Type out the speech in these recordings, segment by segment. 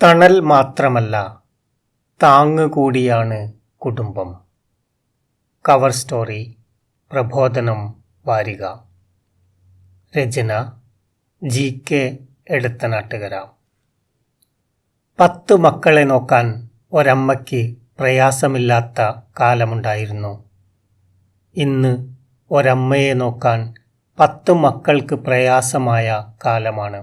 തണൽ മാത്രമല്ല, താങ്ങുകൂടിയാണ് കുടുംബം. കവർ സ്റ്റോറി പ്രബോധനം വാരിക. രചന GK എടത്തനാട്ടുകര. 10 മക്കളെ നോക്കാൻ ഒരമ്മയ്ക്ക് പ്രയാസമില്ലാത്ത കാലമുണ്ടായിരുന്നു. ഇന്ന് ഒരമ്മയെ നോക്കാൻ 10 മക്കൾക്ക് പ്രയാസമായ കാലമാണ്.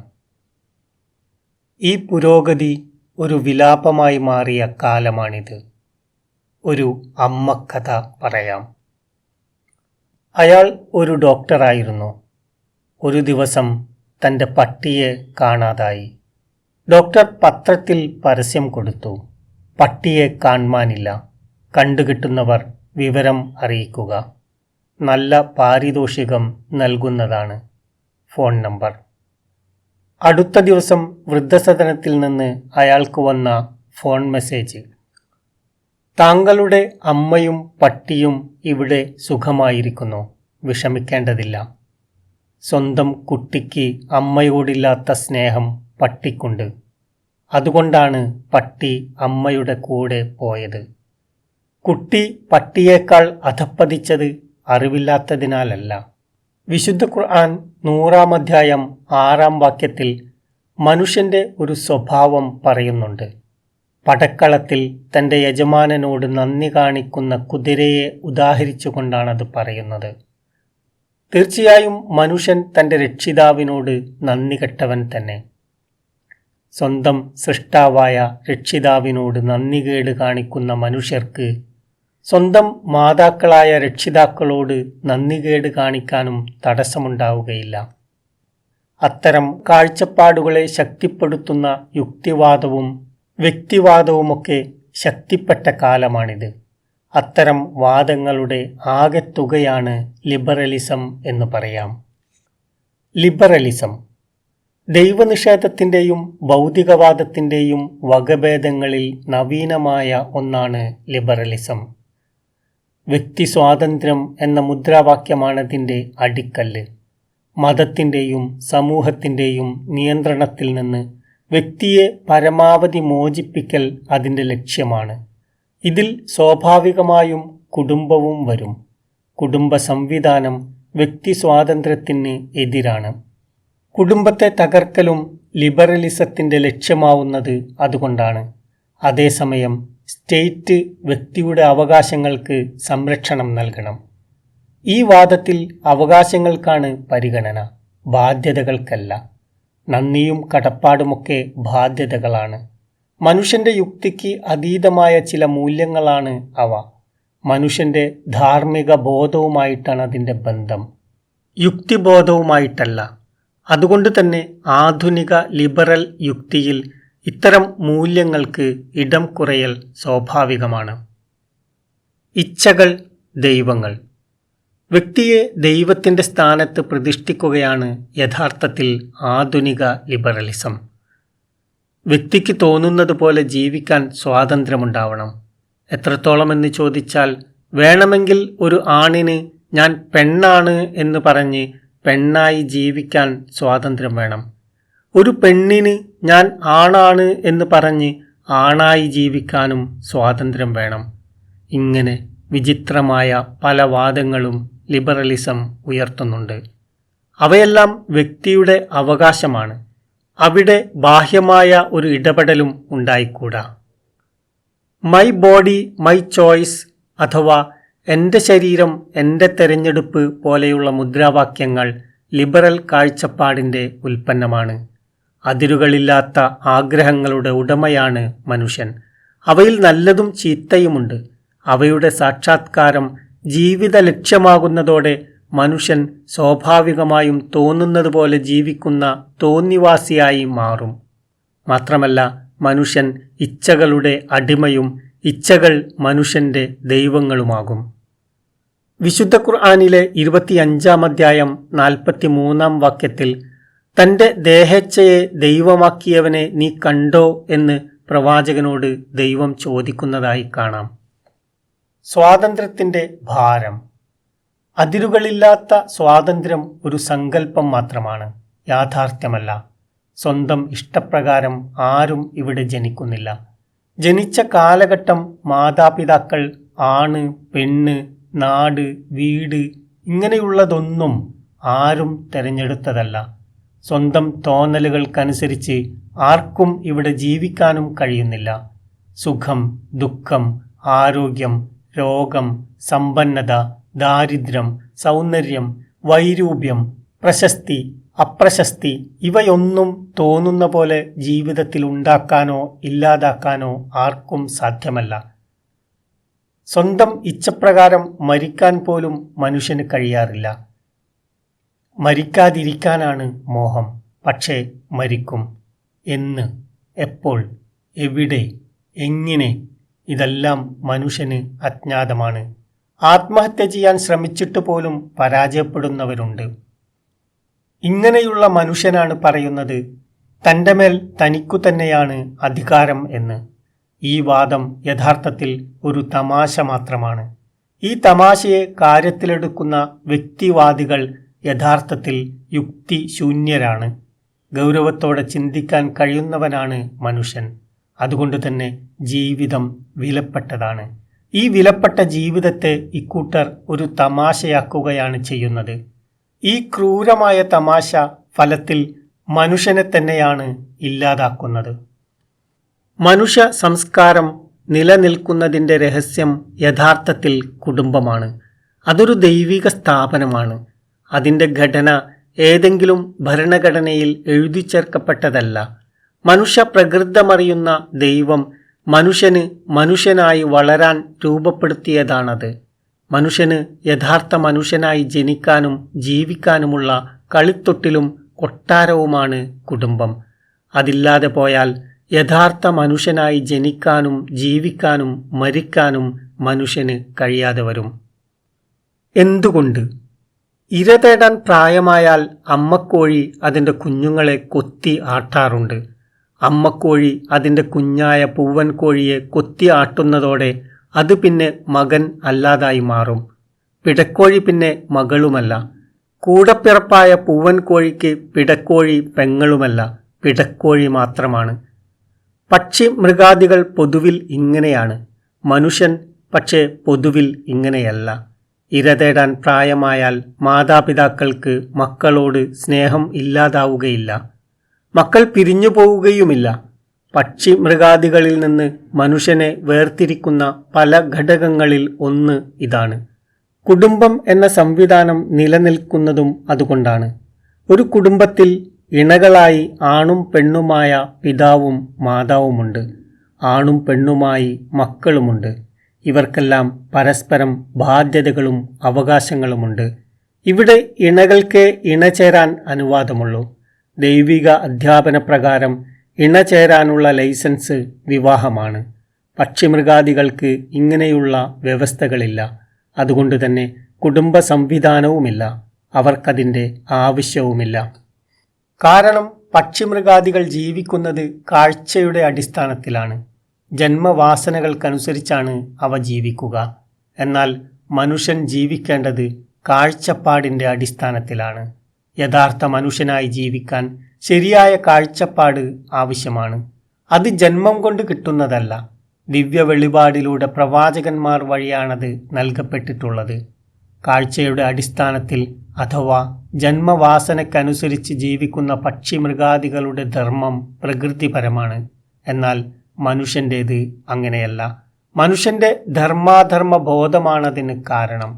ഈ പുരോഗതി ഒരു വിലാപമായി മാറിയ കാലമാണിത്. ഒരു അമ്മക്കഥ പറയാം. അയാൾ ഒരു ഡോക്ടറായിരുന്നു. ഒരു ദിവസം തൻ്റെ പട്ടിയെ കാണാതായി. ഡോക്ടർ പത്രത്തിൽ പരസ്യം കൊടുത്തു. പട്ടിയെ കാണാനില്ല. കണ്ടുകിട്ടുന്നവർ വിവരം അറിയിക്കുക. നല്ല പാരിതോഷികം നൽകുന്നതാണ്. Phone number. അടുത്ത ദിവസം വൃദ്ധസദനത്തിൽ നിന്ന് അയാൾക്ക് വന്ന ഫോൺ മെസ്സേജ്: താങ്കളുടെ അമ്മയും പട്ടിയും ഇവിടെ സുഖമായിരിക്കുന്നു. വിഷമിക്കേണ്ടതില്ല. സ്വന്തം കുട്ടിക്ക് അമ്മയോടില്ലാത്ത സ്നേഹം പട്ടിക്കുണ്ട്. അതുകൊണ്ടാണ് പട്ടി അമ്മയുടെ കൂടെ പോയത്. കുട്ടി പട്ടിയേക്കാൾ അധപ്പതിച്ചത് അറിവില്ലാത്തതിനാലല്ല. വിശുദ്ധ ഖുർആൻ 100-ാം അധ്യായം 6-ാം വാക്യത്തിൽ മനുഷ്യൻ്റെ ഒരു സ്വഭാവം പറയുന്നുണ്ട്. പടക്കളത്തിൽ തൻ്റെ യജമാനനോട് നന്ദി കാണിക്കുന്ന കുതിരയെ ഉദാഹരിച്ചുകൊണ്ടാണത് പറയുന്നത്. തീർച്ചയായും മനുഷ്യൻ തൻ്റെ രക്ഷിതാവിനോട് നന്ദി കെട്ടവൻ തന്നെ. സ്വന്തം സൃഷ്ടാവായ രക്ഷിതാവിനോട് നന്ദികേട് കാണിക്കുന്ന മനുഷ്യർക്ക് സ്വന്തം മാതാക്കളായ രക്ഷിതാക്കളോട് നന്ദികേട് കാണിക്കാനും തടസ്സമുണ്ടാവുകയില്ല. അത്തരം കാഴ്ചപ്പാടുകളെ ശക്തിപ്പെടുത്തുന്ന യുക്തിവാദവും വ്യക്തിവാദവുമൊക്കെ ശക്തിപ്പെട്ട കാലമാണിത്. അത്തരം വാദങ്ങളുടെ ആകെത്തുകയാണ് ലിബറലിസം എന്ന് പറയാം. ലിബറലിസം ദൈവനിഷേധത്തിൻ്റെയും ഭൗതികവാദത്തിൻ്റെയും വകഭേദങ്ങളിൽ നവീനമായ ഒന്നാണ് ലിബറലിസം. വ്യക്തി സ്വാതന്ത്ര്യം എന്ന മുദ്രാവാക്യമാണതിൻ്റെ അടിക്കല്ല്. മതത്തിൻ്റെയും സമൂഹത്തിൻ്റെയും നിയന്ത്രണത്തിൽ നിന്ന് വ്യക്തിയെ പരമാവധി മോചിപ്പിക്കൽ അതിൻ്റെ ലക്ഷ്യമാണ്. ഇതിൽ സ്വാഭാവികമായും കുടുംബവും വരും. കുടുംബ സംവിധാനം വ്യക്തി സ്വാതന്ത്ര്യത്തിന് എതിരാണ്. കുടുംബത്തെ തകർക്കലും ലിബറലിസത്തിൻ്റെ ലക്ഷ്യമാവുന്നത് അതുകൊണ്ടാണ്. അതേസമയം സ്റ്റേറ്റ് വ്യക്തിയുടെ അവകാശങ്ങൾക്ക് സംരക്ഷണം നൽകണം. ഈ വാദത്തിൽ അവകാശങ്ങൾക്കാണ് പരിഗണന, ബാധ്യതകൾക്കല്ല. നന്ദിയും കടപ്പാടുമൊക്കെ ബാധ്യതകളാണ്. മനുഷ്യൻ്റെ യുക്തിക്ക് അതീതമായ ചില മൂല്യങ്ങളാണ് അവ. മനുഷ്യൻ്റെ ധാർമ്മിക ബോധവുമായിട്ടാണ് അതിൻ്റെ ബന്ധം, യുക്തിബോധവുമായിട്ടല്ല. അതുകൊണ്ട് തന്നെ ആധുനിക ലിബറൽ യുക്തിയിൽ ഇത്തരം മൂല്യങ്ങൾക്ക് ഇടം കുറയൽ സ്വാഭാവികമാണ്. ഇച്ഛകൾ ദൈവങ്ങൾ. വ്യക്തിയെ ദൈവത്തിൻ്റെ സ്ഥാനത്ത് പ്രതിഷ്ഠിക്കുകയാണ് യഥാർത്ഥത്തിൽ ആധുനിക ലിബറലിസം. വ്യക്തിക്ക് തോന്നുന്നത് പോലെ ജീവിക്കാൻ സ്വാതന്ത്ര്യമുണ്ടാവണം. എത്രത്തോളമെന്ന് ചോദിച്ചാൽ, വേണമെങ്കിൽ ഒരു ആണിന് ഞാൻ പെണ്ണാണ് എന്ന് പറഞ്ഞ് പെണ്ണായി ജീവിക്കാൻ സ്വാതന്ത്ര്യം വേണം. ഒരു പെണ്ണിന് ഞാൻ ആണാണ് എന്ന് പറഞ്ഞ് ആണായി ജീവിക്കാനും സ്വാതന്ത്ര്യം വേണം. ഇങ്ങനെ വിചിത്രമായ പല വാദങ്ങളും ലിബറലിസം ഉയർത്തുന്നുണ്ട്. അവയെല്ലാം വ്യക്തിയുടെ അവകാശമാണ്. അവിടെ ബാഹ്യമായ ഒരു ഇടപെടലും ഉണ്ടായിക്കൂടാ. മൈ ബോഡി മൈ ചോയ്സ് അഥവാ എൻ്റെ ശരീരം എൻ്റെ തെരഞ്ഞെടുപ്പ് പോലെയുള്ള മുദ്രാവാക്യങ്ങൾ ലിബറൽ കാഴ്ചപ്പാടിൻ്റെ ഉൽപ്പന്നമാണ്. അതിരുകളില്ലാത്ത ആഗ്രഹങ്ങളുടെ ഉടമയാണ് മനുഷ്യൻ. അവയിൽ നല്ലതും ചീത്തയുമുണ്ട്. അവയുടെ സാക്ഷാത്കാരം ജീവിത ലക്ഷ്യമാകുന്നതോടെ മനുഷ്യൻ സ്വാഭാവികമായും തോന്നുന്നത് പോലെ ജീവിക്കുന്ന തോന്നിവാസിയായി മാറും. മാത്രമല്ല, മനുഷ്യൻ ഇച്ഛകളുടെ അടിമയും ഇച്ഛകൾ മനുഷ്യൻ്റെ ദൈവങ്ങളുമാകും. വിശുദ്ധ ഖുർആനിലെ 25-ാം അധ്യായം 43-ാം വാക്യത്തിൽ തൻ്റെ ദേഹേച്ഛയെ ദൈവമാക്കിയവനെ നീ കണ്ടോ എന്ന് പ്രവാചകനോട് ദൈവം ചോദിക്കുന്നതായി കാണാം. സ്വാതന്ത്ര്യത്തിൻ്റെ ഭാരം. അതിരുകളില്ലാത്ത സ്വാതന്ത്ര്യം ഒരു സങ്കല്പം മാത്രമാണ്, യാഥാർത്ഥ്യമല്ല. സ്വന്തം ഇഷ്ടപ്രകാരം ആരും ഇവിടെ ജനിക്കുന്നില്ല. ജനിച്ച കാലഘട്ടം, മാതാപിതാക്കൾ, ആണ്, പെണ്ണ്, നാട്, വീട് ഇങ്ങനെയുള്ളതൊന്നും ആരും തിരഞ്ഞെടുത്തതല്ല. സ്വന്തം തോന്നലുകൾക്കനുസരിച്ച് ആർക്കും ഇവിടെ ജീവിക്കാനും കഴിയുന്നില്ല. സുഖം, ദുഃഖം, ആരോഗ്യം, രോഗം, സമ്പന്നത, ദാരിദ്ര്യം, സൗന്ദര്യം, വൈരൂപ്യം, പ്രശസ്തി, അപ്രശസ്തി ഇവയൊന്നും തോന്നുന്ന പോലെ ജീവിതത്തിൽ ഉണ്ടാക്കാനോ ഇല്ലാതാക്കാനോ ആർക്കും സാധ്യമല്ല. സ്വന്തം ഇച്ഛപ്രകാരം മരിക്കാൻ പോലും മനുഷ്യന് കഴിയാറില്ല. മരിക്കാതിരിക്കാനാണ് മോഹം. പക്ഷേ മരിക്കും. എന്ന്, എപ്പോൾ, എവിടെ, എങ്ങനെ ഇതെല്ലാം മനുഷ്യന് അജ്ഞാതമാണ്. ആത്മഹത്യ ചെയ്യാൻ ശ്രമിച്ചിട്ട് പോലും പരാജയപ്പെടുന്നവരുണ്ട്. ഇങ്ങനെയുള്ള മനുഷ്യനാണ് പറയുന്നത് തൻ്റെ മേൽ തനിക്കു തന്നെയാണ് അധികാരം എന്ന്. ഈ വാദം യഥാർത്ഥത്തിൽ ഒരു തമാശ മാത്രമാണ്. ഈ തമാശയെ കാര്യത്തിലെടുക്കുന്ന വ്യക്തിവാദികൾ യഥാർത്ഥത്തിൽ യുക്തിശൂന്യരാണ്. ഗൗരവത്തോടെ ചിന്തിക്കാൻ കഴിയുന്നവനാണ് മനുഷ്യൻ. അതുകൊണ്ട് തന്നെ ജീവിതം വിലപ്പെട്ടതാണ്. ഈ വിലപ്പെട്ട ജീവിതത്തെ ഇക്കൂട്ടർ ഒരു തമാശയാക്കുകയാണ് ചെയ്യുന്നത്. ഈ ക്രൂരമായ തമാശ ഫലത്തിൽ മനുഷ്യനെ തന്നെയാണ് ഇല്ലാതാക്കുന്നത്. മനുഷ്യ സംസ്കാരം നിലനിൽക്കുന്നതിൻ്റെ രഹസ്യം യഥാർത്ഥത്തിൽ കുടുംബമാണ്. അതൊരു ദൈവിക സ്ഥാപനമാണ്. അതിൻ്റെ ഘടന ഏതെങ്കിലും ഭരണഘടനയിൽ എഴുതി ചേർക്കപ്പെട്ടതല്ല. മനുഷ്യ പ്രകൃതമറിയുന്ന ദൈവം മനുഷ്യന് മനുഷ്യനായി വളരാൻ രൂപപ്പെടുത്തിയതാണത്. മനുഷ്യന് യഥാർത്ഥ മനുഷ്യനായി ജനിക്കാനും ജീവിക്കാനുമുള്ള കളിത്തൊട്ടിലും കൊട്ടാരവുമാണ് കുടുംബം. അതില്ലാതെ പോയാൽ യഥാർത്ഥ മനുഷ്യനായി ജനിക്കാനും ജീവിക്കാനും മരിക്കാനും മനുഷ്യന് കഴിയാതെ വരും. എന്തുകൊണ്ട്? ഇര തേടാൻ പ്രായമായാൽ അമ്മക്കോഴി അതിൻ്റെ കുഞ്ഞുങ്ങളെ കൊത്തി ആട്ടാറുണ്ട്. അമ്മക്കോഴി അതിൻ്റെ കുഞ്ഞായ പൂവൻ കോഴിയെ കൊത്തി ആട്ടുന്നതോടെ അത് പിന്നെ മകൻ അല്ലാതായി മാറും. പിടക്കോഴി പിന്നെ മകളുമല്ല. കൂടപ്പിറപ്പായ പൂവൻ കോഴിക്ക് പിടക്കോഴി പെങ്ങളുമല്ല, പിടക്കോഴി മാത്രമാണ്. പക്ഷി മൃഗാദികൾ പൊതുവിൽ ഇങ്ങനെയാണ്. മനുഷ്യൻ പക്ഷേ പൊതുവിൽ ഇങ്ങനെയല്ല. ഇര തേടാൻ പ്രായമായാൽ മാതാപിതാക്കൾക്ക് മക്കളോട് സ്നേഹം ഇല്ലാതാവുകയില്ല. മക്കൾ പിരിഞ്ഞു പോവുകയുമില്ല. പക്ഷി മൃഗാദികളിൽ നിന്ന് മനുഷ്യനെ വേർതിരിക്കുന്ന പല ഘടകങ്ങളിൽ ഒന്ന് ഇതാണ്. കുടുംബം എന്ന സംവിധാനം നിലനിൽക്കുന്നതും അതുകൊണ്ടാണ്. ഒരു കുടുംബത്തിൽ ഇണകളായി ആണും പെണ്ണുമായ പിതാവും മാതാവുമുണ്ട്. ആണും പെണ്ണുമായി മക്കളുമുണ്ട്. ഇവർക്കെല്ലാം പരസ്പരം ബാധ്യതകളും അവകാശങ്ങളുമുണ്ട്. ഇവിടെ ഇണകൾക്ക് ഇണചേരാൻ അനുവാദമുള്ളൂ. ദൈവിക അധ്യാപന പ്രകാരം ഇണചേരാനുള്ള ലൈസൻസ് വിവാഹമാണ്. പക്ഷിമൃഗാദികൾക്ക് ഇങ്ങനെയുള്ള വ്യവസ്ഥകളില്ല. അതുകൊണ്ട് തന്നെ കുടുംബ സംവിധാനവുമില്ല. അവർക്കതിൻ്റെ ആവശ്യവുമില്ല. കാരണം പക്ഷിമൃഗാദികൾ ജീവിക്കുന്നത് കാഴ്ചയുടെ അടിസ്ഥാനത്തിലാണ്. ജന്മവാസനകൾക്കനുസരിച്ചാണ് അവ ജീവിക്കുക. എന്നാൽ മനുഷ്യൻ ജീവിക്കേണ്ടത് കാഴ്ചപ്പാടിൻ്റെ അടിസ്ഥാനത്തിലാണ്. യഥാർത്ഥ മനുഷ്യനായി ജീവിക്കാൻ ശരിയായ കാഴ്ചപ്പാട് ആവശ്യമാണ്. അത് ജന്മം കൊണ്ട് കിട്ടുന്നതല്ല. ദിവ്യ വെളിപാടിലൂടെ പ്രവാചകന്മാർ വഴിയാണത് നൽകപ്പെട്ടിട്ടുള്ളത്. കാഴ്ചയുടെ അടിസ്ഥാനത്തിൽ അഥവാ ജന്മവാസനയ്ക്കനുസരിച്ച് ജീവിക്കുന്ന പക്ഷിമൃഗാദികളുടെ ധർമ്മം പ്രകൃതിപരമാണ്. എന്നാൽ മനുഷ്യൻ്റേത് അങ്ങനെയല്ല. മനുഷ്യൻ്റെ ധർമാധർമ്മ ബോധമാണതിന് കാരണം.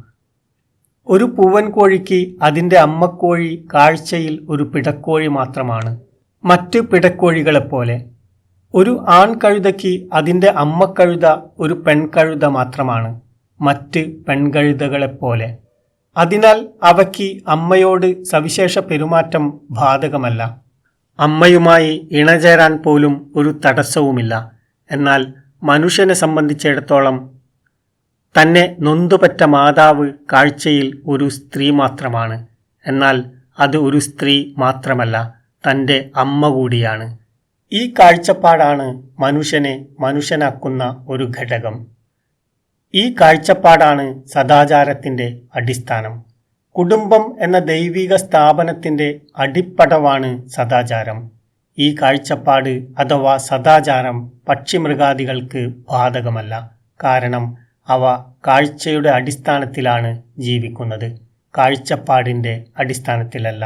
ഒരു പൂവൻ കോഴിക്ക് അതിൻ്റെ അമ്മക്കോഴി കാഴ്ചയിൽ ഒരു പിടക്കോഴി മാത്രമാണ്. മറ്റ് പിടക്കോഴികളെപ്പോലെ. ഒരു ആൺകഴുതയ്ക്ക് അതിൻ്റെ അമ്മക്കഴുത ഒരു പെൺകഴുത മാത്രമാണ്. മറ്റ് പെൺകഴുതകളെപ്പോലെ. അതിനാൽ അവയ്ക്ക് അമ്മയോട് സവിശേഷ പെരുമാറ്റം ബാധകമല്ല. അമ്മയുമായി ഇണചേരാൻ പോലും ഒരു തടസ്സവുമില്ല. എന്നാൽ മനുഷ്യനെ സംബന്ധിച്ചിടത്തോളം തന്നെ നൊന്തുപറ്റ മാതാവ് കാഴ്ചയിൽ ഒരു സ്ത്രീ മാത്രമാണ്. എന്നാൽ അത് ഒരു സ്ത്രീ മാത്രമല്ല, തൻ്റെ അമ്മ കൂടിയാണ്. ഈ കാഴ്ചപ്പാടാണ് മനുഷ്യനെ മനുഷ്യനാക്കുന്ന ഒരു ഘടകം. ഈ കാഴ്ചപ്പാടാണ് സദാചാരത്തിൻ്റെ അടിസ്ഥാനം. കുടുംബം എന്ന ദൈവിക സ്ഥാപനത്തിൻ്റെ അടിപ്പടവാണ് സദാചാരം. ഈ കാഴ്ചപ്പാട് അഥവാ സദാചാരം പക്ഷിമൃഗാദികൾക്ക് ബാധകമല്ല. കാരണം അവ കാഴ്ചയുടെ അടിസ്ഥാനത്തിലാണ് ജീവിക്കുന്നത്, കാഴ്ചപ്പാടിൻ്റെ അടിസ്ഥാനത്തിലല്ല.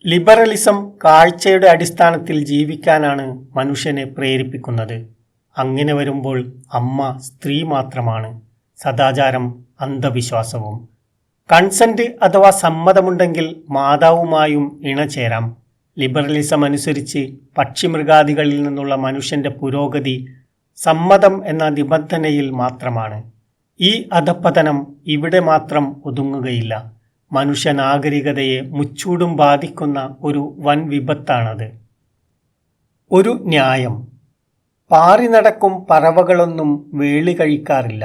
ലിബറലിസം കാഴ്ചയുടെ അടിസ്ഥാനത്തിൽ ജീവിക്കാനാണ് മനുഷ്യനെ പ്രേരിപ്പിക്കുന്നത്. അങ്ങനെ വരുമ്പോൾ അമ്മ സ്ത്രീ മാത്രമാണ്, സദാചാരം അന്ധവിശ്വാസവും. കൺസെന്റ് അഥവാ സമ്മതമുണ്ടെങ്കിൽ മാതാവുമായും ഇണചേരാം. ലിബറലിസം അനുസരിച്ച് പക്ഷിമൃഗാദികളിൽ നിന്നുള്ള മനുഷ്യന്റെ പുരോഗതി സമ്മതം എന്ന നിബന്ധനയിൽ മാത്രമാണ്. ഈ അധപ്പതനം ഇവിടെ മാത്രം ഒതുങ്ങുകയില്ല. മനുഷ്യനാഗരികതയെ മുച്ചൂടും ബാധിക്കുന്ന ഒരു വൻ വിപത്താണത്. ഒരു ന്യായം: പാറി നടക്കും പറവകളൊന്നും വേളി കഴിക്കാറില്ല.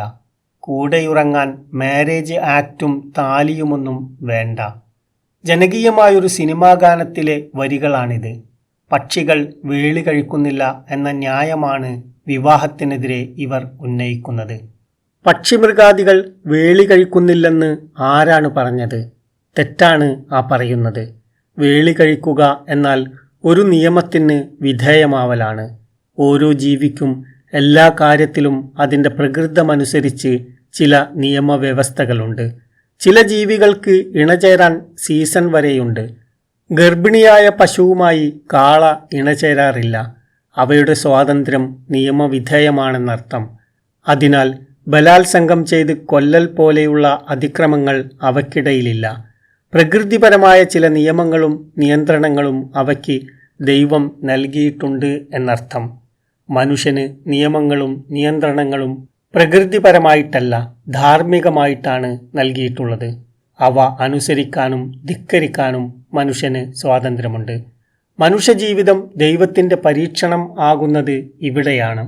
കൂടെയുറങ്ങാൻ മാരേജ് ആക്റ്റും താലിയുമൊന്നും വേണ്ട. ജനകീയമായൊരു സിനിമാ ഗാനത്തിലെ വരികളാണിത്. പക്ഷികൾ വേളി കഴിക്കുന്നില്ല എന്ന ന്യായമാണ് വിവാഹത്തിനെതിരെ ഇവർ ഉന്നയിക്കുന്നത്. പക്ഷിമൃഗാദികൾ വേളി കഴിക്കുന്നില്ലെന്ന് ആരാണ് പറഞ്ഞത്? തെറ്റാണ് ആ പറയുന്നത്. വേളി കഴിക്കുക എന്നാൽ ഒരു നിയമത്തിന് വിധേയമാവലാണ്. ഓരോ ജീവിക്കും എല്ലാ കാര്യത്തിലും അതിൻ്റെ പ്രകൃതമനുസരിച്ച് ചില നിയമവ്യവസ്ഥകളുണ്ട്. ചില ജീവികൾക്ക് ഇണചേരാൻ സീസൺ വരെയുണ്ട്. ഗർഭിണിയായ പശുവുമായി കാള ഇണചേരാറില്ല. അവയുടെ സ്വാതന്ത്ര്യം നിയമവിധേയമാണെന്നർത്ഥം. അതിനാൽ ബലാത്സംഗം ചെയ്ത് കൊല്ലൽ പോലെയുള്ള അതിക്രമങ്ങൾ അവയ്ക്കിടയിലില്ല. പ്രകൃതിപരമായ ചില നിയമങ്ങളും നിയന്ത്രണങ്ങളും അവയ്ക്ക് ദൈവം നൽകിയിട്ടുണ്ട് എന്നർത്ഥം. മനുഷ്യന് നിയമങ്ങളും നിയന്ത്രണങ്ങളും പ്രകൃതിപരമായിട്ടല്ല, ധാർമ്മികമായിട്ടാണ് നൽകിയിട്ടുള്ളത്. അവ അനുസരിക്കാനും ധിക്കരിക്കാനും മനുഷ്യന് സ്വാതന്ത്ര്യമുണ്ട്. മനുഷ്യജീവിതം ദൈവത്തിൻ്റെ പരീക്ഷണം ആകുന്നത് ഇവിടെയാണ്.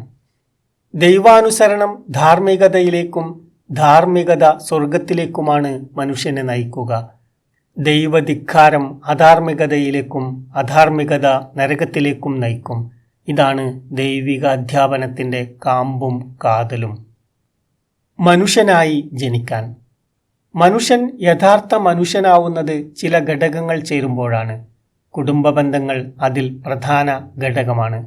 ദൈവാനുസരണം ധാർമ്മികതയിലേക്കും ധാർമ്മികത സ്വർഗത്തിലേക്കുമാണ് മനുഷ്യനെ നയിക്കുക. ദൈവധിക്കാരം അധാർമികതയിലേക്കും അധാർമികത നരകത്തിലേക്കും നയിക്കും. ഇതാണ് ദൈവിക അധ്യാപനത്തിൻ്റെ കാമ്പും കാതലും. മനുഷ്യനായി ജനിക്കാൻ. മനുഷ്യൻ യഥാർത്ഥ മനുഷ്യനാവുന്നത് ചില ഘടകങ്ങൾ ചേരുമ്പോഴാണ്. കുടുംബ ബന്ധങ്ങൾ അതിൽ പ്രധാന ഘടകമാണ്.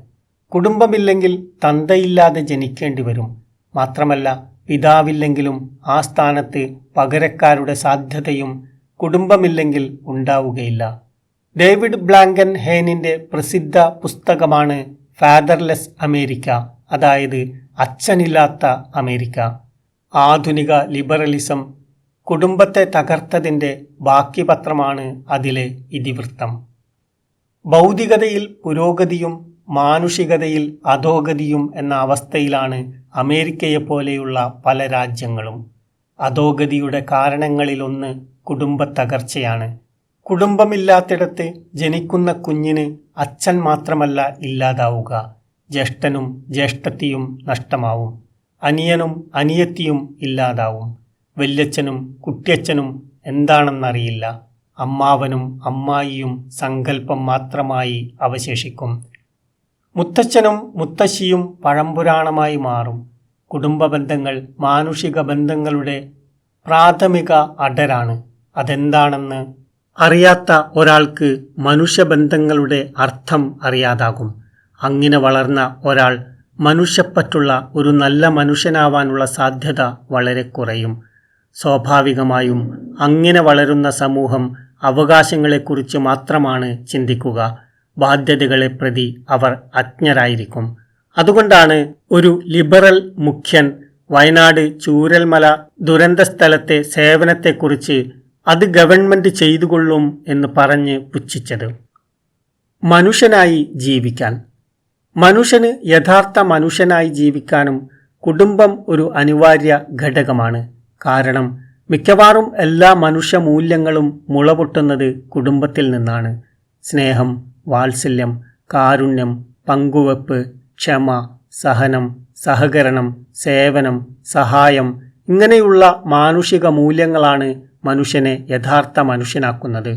കുടുംബമില്ലെങ്കിൽ തന്തയില്ലാതെ ജനിക്കേണ്ടി വരും. മാത്രമല്ല, പിതാവില്ലെങ്കിലും ആ സ്ഥാനത്ത് പകരക്കാരുടെ സാധ്യതയും കുടുംബമില്ലെങ്കിൽ ഉണ്ടാവുകയില്ല. ഡേവിഡ് ബ്ലാങ്കൻ ഹേനിൻ്റെ പ്രസിദ്ധ പുസ്തകമാണ് ഫാദർലെസ് അമേരിക്ക, അതായത് അച്ഛനില്ലാത്ത അമേരിക്ക. ആധുനിക ലിബറലിസം കുടുംബത്തെ തകർത്തതിൻ്റെ ബാക്കി പത്രമാണ് അതിലെ ഇതിവൃത്തം. ഭൗതികതയിൽ പുരോഗതിയും മാനുഷികതയിൽ അധോഗതിയും എന്ന അവസ്ഥയിലാണ് അമേരിക്കയെപ്പോലെയുള്ള പല രാജ്യങ്ങളും. അധോഗതിയുടെ കാരണങ്ങളിലൊന്ന് കുടുംബത്തകർച്ചയാണ്. കുടുംബമില്ലാത്തിടത്ത് ജനിക്കുന്ന കുഞ്ഞിന് അച്ഛൻ മാത്രമല്ല ഇല്ലാതാവുക, ജ്യേഷ്ഠനും ജ്യേഷ്ഠത്തിയും നഷ്ടമാവും. അനിയനും അനിയത്തിയും ഇല്ലാതാവും. വല്യച്ഛനും കുട്ടിയച്ഛനും എന്താണെന്നറിയില്ല. അമ്മാവനും അമ്മായിയും സങ്കല്പം മാത്രമായി അവശേഷിക്കും. മുത്തച്ഛനും മുത്തശ്ശിയും പഴംപുരാണമായി മാറും. കുടുംബ ബന്ധങ്ങൾ മാനുഷിക ബന്ധങ്ങളുടെ പ്രാഥമിക അടരാണ്. അതെന്താണെന്ന് അറിയാത്ത ഒരാൾക്ക് മനുഷ്യബന്ധങ്ങളുടെ അർത്ഥം അറിയാതാകും. അങ്ങനെ വളർന്ന ഒരാൾ മനുഷ്യപ്പറ്റുള്ള ഒരു നല്ല മനുഷ്യനാവാനുള്ള സാധ്യത വളരെ കുറയും. സ്വാഭാവികമായും അങ്ങനെ വളരുന്ന സമൂഹം അവകാശങ്ങളെക്കുറിച്ച് മാത്രമാണ് ചിന്തിക്കുക. ബാധ്യതകളെ പ്രതി അവർ അജ്ഞരായിരിക്കും. അതുകൊണ്ടാണ് ഒരു ലിബറൽ മുഖ്യൻ വയനാട് ചൂരൽമല ദുരന്ത സ്ഥലത്തെ സേവനത്തെക്കുറിച്ച് അത് ഗവൺമെൻറ് ചെയ്തുകൊള്ളും എന്ന് പറഞ്ഞ് പുച്ഛിച്ചത്. മനുഷ്യനായി ജീവിക്കാൻ. മനുഷ്യന് യഥാർത്ഥ മനുഷ്യനായി ജീവിക്കാനും കുടുംബം ഒരു അനിവാര്യ ഘടകമാണ്. കാരണം മിക്കവാറും എല്ലാ മനുഷ്യ മൂല്യങ്ങളും മുളപൊട്ടുന്നത് കുടുംബത്തിൽ നിന്നാണ്. സ്നേഹം, വാത്സല്യം, കാരുണ്യം, പങ്കുവെപ്പ്, ക്ഷമ, സഹനം, സഹകരണം, സേവനം, സഹായം ഇങ്ങനെയുള്ള മാനുഷിക മൂല്യങ്ങളാണ് മനുഷ്യനെ യഥാർത്ഥ മനുഷ്യനാക്കുന്നത്.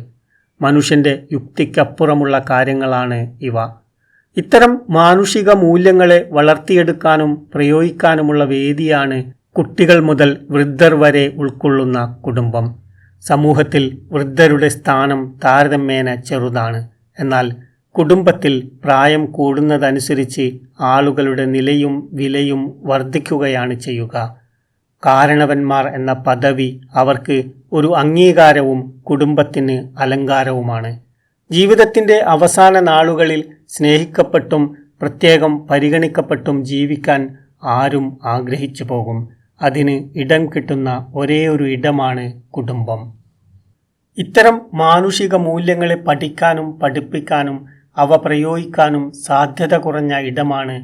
മനുഷ്യൻ്റെ യുക്തിക്കപ്പുറമുള്ള കാര്യങ്ങളാണ് ഇവ. ഇത്തരം മാനുഷിക മൂല്യങ്ങളെ വളർത്തിയെടുക്കാനും പ്രയോഗിക്കാനുമുള്ള വേദിയാണ് കുട്ടികൾ മുതൽ വൃദ്ധർ വരെ ഉൾക്കൊള്ളുന്ന കുടുംബം. സമൂഹത്തിൽ വൃദ്ധരുടെ സ്ഥാനം താരതമ്യേന ചെറുതാണ്. എന്നാൽ കുടുംബത്തിൽ പ്രായം കൂടുന്നതനുസരിച്ച് ആളുകളുടെ നിലയും വിലയും വർദ്ധിക്കുകയാണ് ചെയ്യുക. കാരണവന്മാർ എന്ന പദവി അവർക്ക് ഒരു അംഗീകാരവും കുടുംബത്തിന് അലങ്കാരവുമാണ്. ജീവിതത്തിൻ്റെ അവസാന നാളുകളിൽ സ്നേഹിക്കപ്പെട്ടും പ്രത്യേകം പരിഗണിക്കപ്പെട്ടും ജീവിക്കാൻ ആരും ആഗ്രഹിച്ചു പോകും. അതിന് ഇടം കിട്ടുന്ന ഒരേയൊരു ഇടമാണ് കുടുംബം. ഇത്തരം മാനുഷിക മൂല്യങ്ങളെ പഠിക്കാനും പഠിപ്പിക്കാനും അവ പ്രയോഗിക്കാനും സാധ്യത കുറഞ്ഞ ഇടമാണ്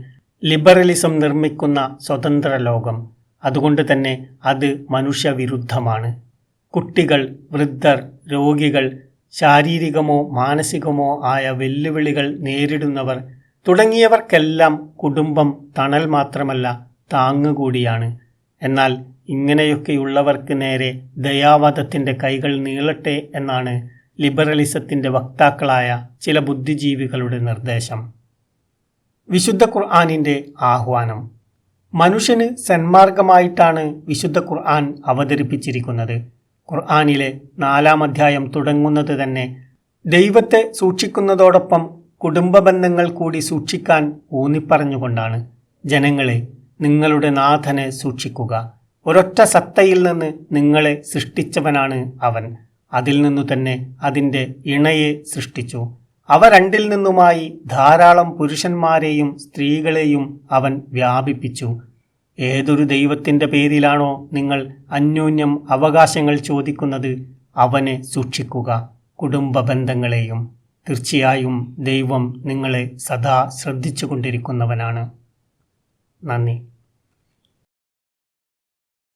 ലിബറലിസം നിർമ്മിക്കുന്ന സ്വതന്ത്ര ലോകം. അതുകൊണ്ട് തന്നെ അത് മനുഷ്യവിരുദ്ധമാണ്. കുട്ടികൾ, വൃദ്ധർ, രോഗികൾ, ശാരീരികമോ മാനസികമോ ആയ വെല്ലുവിളികൾ നേരിടുന്നവർ തുടങ്ങിയവർക്കെല്ലാം കുടുംബം തണൽ മാത്രമല്ല താങ്ങുകൂടിയാണ്. എന്നാൽ ഇങ്ങനെയൊക്കെയുള്ളവർക്ക് നേരെ ദയാവധത്തിൻ്റെ കൈകൾ നീളട്ടെ എന്നാണ് ലിബറലിസത്തിൻ്റെ വക്താക്കളായ ചില ബുദ്ധിജീവികളുടെ നിർദ്ദേശം. വിശുദ്ധ ഖുർആനിൻ്റെ ആഹ്വാനം. മനുഷ്യന് സന്മാർഗമായിട്ടാണ് വിശുദ്ധ ഖുർആൻ അവതരിപ്പിച്ചിരിക്കുന്നത്. ഖുർആനിലെ 4-ാം അധ്യായം തുടങ്ങുന്നത് തന്നെ ദൈവത്തെ സൂക്ഷിക്കുന്നതോടൊപ്പം കുടുംബ ബന്ധങ്ങൾ കൂടി സൂക്ഷിക്കാൻ ഊന്നിപ്പറഞ്ഞുകൊണ്ടാണ്. ജനങ്ങളെ, നിങ്ങളുടെ നാഥനെ സൂക്ഷിക്കുക. ഒരൊറ്റ സത്തയിൽ നിന്ന് നിങ്ങളെ സൃഷ്ടിച്ചവനാണ് അവൻ. അതിൽ നിന്നു തന്നെ അതിൻ്റെ ഇണയെ സൃഷ്ടിച്ചു. അവ രണ്ടിൽ നിന്നുമായി ധാരാളം പുരുഷന്മാരെയും സ്ത്രീകളെയും അവൻ വ്യാപിപ്പിച്ചു. ഏതൊരു ദൈവത്തിൻ്റെ പേരിലാണോ നിങ്ങൾ അന്യോന്യം അവകാശങ്ങൾ ചോദിക്കുന്നത്, അവനെ സൂക്ഷിക്കുക, കുടുംബ ബന്ധങ്ങളെയും. തീർച്ചയായും ദൈവം നിങ്ങളെ സദാ ശ്രദ്ധിച്ചു കൊണ്ടിരിക്കുന്നവനാണ്. നന്ദി.